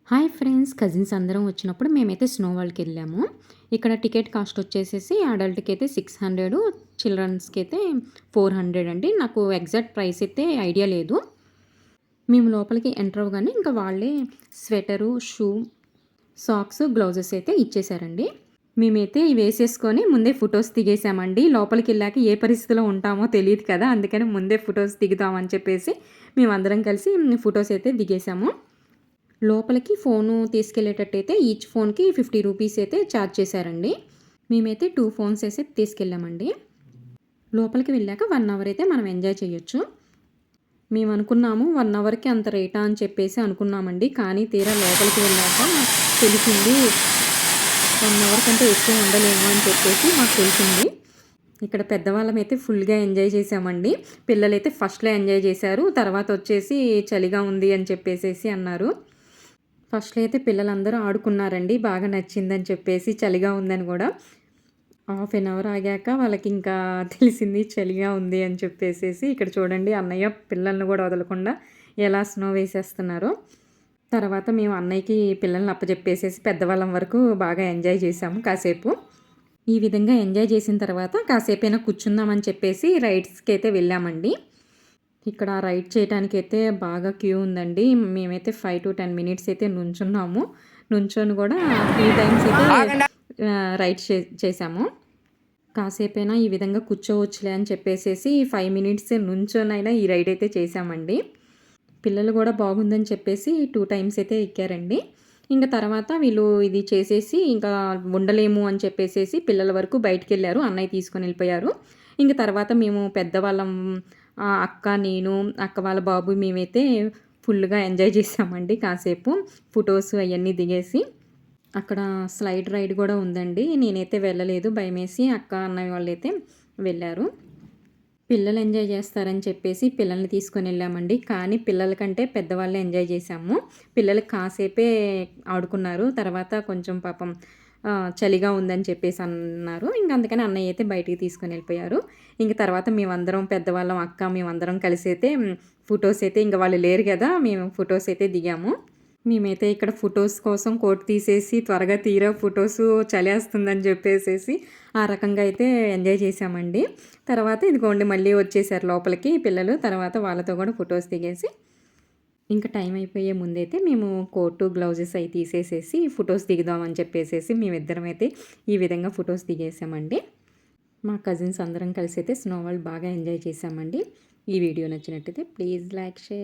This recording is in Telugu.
హాయ్ ఫ్రెండ్స్, కజిన్స్ అందరం వచ్చినప్పుడు మేమైతే స్నో వరల్డ్‌కి వెళ్ళాము. ఇక్కడ టికెట్ కాస్ట్ వచ్చేసేసి అడల్ట్‌కి అయితే 600, చిల్డ్రన్స్‌కి అయితే 400 అండి. నాకు ఎగ్జాక్ట్ ప్రైస్ అయితే ఐడియా లేదు. మేము లోపలికి ఎంటర్ అవ్వగానే ఇంకా వాళ్ళే స్వెటరు, షూ, సాక్స్, గ్లౌజెస్ అయితే ఇచ్చేసారండి. మేమైతే ఇవి వేసేసుకొని ముందే ఫొటోస్ దిగేసామండి. లోపలికెళ్ళాక ఏ పరిస్థితిలో ఉంటామో తెలీదు కదా! అందుకని ముందే ఫొటోస్ దిగుదామని చెప్పేసి మేమందరం కలిసి ఫొటోస్ అయితే దిగేసాము. లోపలికి ఫోను తీసుకెళ్ళేటట్టయితే ఈచ్ ఫోన్‌కి 50 రూపీస్ అయితే ఛార్జ్ చేశారండి. మేమైతే 2 ఫోన్స్ ఏసి తీసుకెళ్ళామండి. లోపలికి వెళ్ళాక 1 అవర్ అయితే మనం ఎంజాయ్ చేయొచ్చు. మేమనుకున్నాము 1 అవర్‌కి అంత రేటా అని చెప్పేసి అనుకున్నామండి. కానీ తీరా లోపలికి వెళ్ళాక తెలిసింది 1 అవర్ కంటే ఎక్కువ ఉండలేము అని చెప్పేసి మాకు తెలిసింది. ఇక్కడ పెద్దవాళ్ళమైతే ఫుల్‌గా ఎంజాయ్ చేశామండి. పిల్లలైతే ఫస్ట్‌లో ఎంజాయ్ చేశారు. తర్వాత వచ్చేసి చలిగా ఉంది అని చెప్పేసేసి అన్నారు. ఫస్ట్‌లో అయితే పిల్లలందరూ ఆడుకున్నారండి. బాగా నచ్చిందని చెప్పేసి, చలిగా ఉందని గూడా. హాఫ్ ఎన్ అవర్ ఆగాక వాళ్ళకింకా తెలిసింది చలిగా ఉంది అని చెప్పేసేసి, ఇక్కడ చూడండి అన్నయ్య పిల్లల్ని గూడా వదలకుండా ఎలా స్నో వేసేస్తున్నారో. తర్వాత మేము అన్నయ్యకి పిల్లల్ని అప్పజెప్పేసేసి పెద్దవాళ్ళం వరకు బాగా ఎంజాయ్ చేశాము కాసేపు. ఈ విధంగా ఎంజాయ్ చేసిన తర్వాత కాసేపైనా కూర్చుందామని చెప్పేసి రైడ్స్‌కైతే వెళ్ళామండి. ఇక్కడ రైడ్ చేయటానికైతే బాగా క్యూ ఉందండి. మేమైతే 5-10 మినిట్స్ అయితే నుంచున్నాము. నుంచొని గూడా 3 టైమ్స్ అయితే రైడ్ చేశాము. కాసేపైనా ఈ విధంగా కూర్చోవచ్చులే అని చెప్పేసేసి 5 మినిట్స్ నుంచొనైనా ఈ రైడ్ అయితే చేశామండి. పిల్లలు గూడా బాగుందని చెప్పేసి 2 టైమ్స్ అయితే ఎక్కారండి. ఇంక తర్వాత వీళ్ళు ఇది చేసేసి ఇంకా ఉండలేము అని చెప్పేసేసి పిల్లల వరకు బయటికెళ్లారు. అన్నయ్య తీసుకొని ఎళ్ళిపోయారు. ఇంక తర్వాత మేము పెద్దవాళ్ళం అక్క, నేను, అక్క వాళ్ళ బాబు మేమైతే ఫుల్‌గా ఎంజాయ్ చేశామండి కాసేపు. ఫోటోస్ అయన్నీ దిగేసి. అక్కడ స్లైడ్ రైడ్ గూడా ఉందండి. నేనైతే వెళ్ళలేదు భయమేసి. అక్క, అన్నయ్య వాళ్ళైతే వెళ్ళారు. పిల్లలు ఎంజాయ్ చేస్తారని చెప్పేసి పిల్లల్ని తీసుకొనెళ్ళామండి. కానీ పిల్లల కంటే పెద్దవాళ్ళే ఎంజాయ్ చేశాము. పిల్లలు కాసేపే ఆడుకున్నారు. తర్వాత కొంచెం పాపం చలిగా ఉందని చెప్పేసి అన్నారు. ఇంక అందుకని అన్నయ్య అయితే బయటికి తీసుకొనెళ్ళిపోయారు. ఇంక తర్వాత మేమందరం పెద్దవాళ్ళం, అక్క మేమందరం కలిసైతే ఫోటోస్ అయితే ఇంక వాళ్ళు లేరు గదా! మేము ఫోటోస్ అయితే దిగాము. మేమైతే ఇక్కడ ఫోటోస్ కోసం కోట్ తీసేసి త్వరగా తీరా ఫోటోసు చలేస్తుందని చెప్పేసేసి ఆ రకంగా అయితే ఎంజాయ్ చేశామండి. తర్వాత ఇదిగోండి మళ్ళీ వచ్చేసారు లోపలికి పిల్లలు. తర్వాత వాళ్ళతో కూడా ఫోటోస్ దిగేసి ఇంకా టైం అయిపోయే ముందైతే మేము కోటు, గ్లౌజెస్ అయి తీసేసేసి ఫోటోస్ దిగుదామని చెప్పేసేసి మేమిద్దరం అయితే ఈ విధంగా ఫోటోస్ దిగేసామండి. మా కజిన్స్ అందరం కలిసి అయితే స్నో వరల్డ్ బాగా ఎంజాయ్ చేశామండి. ఈ వీడియో నచ్చినట్టయితే ప్లీజ్ లైక్, షేర్.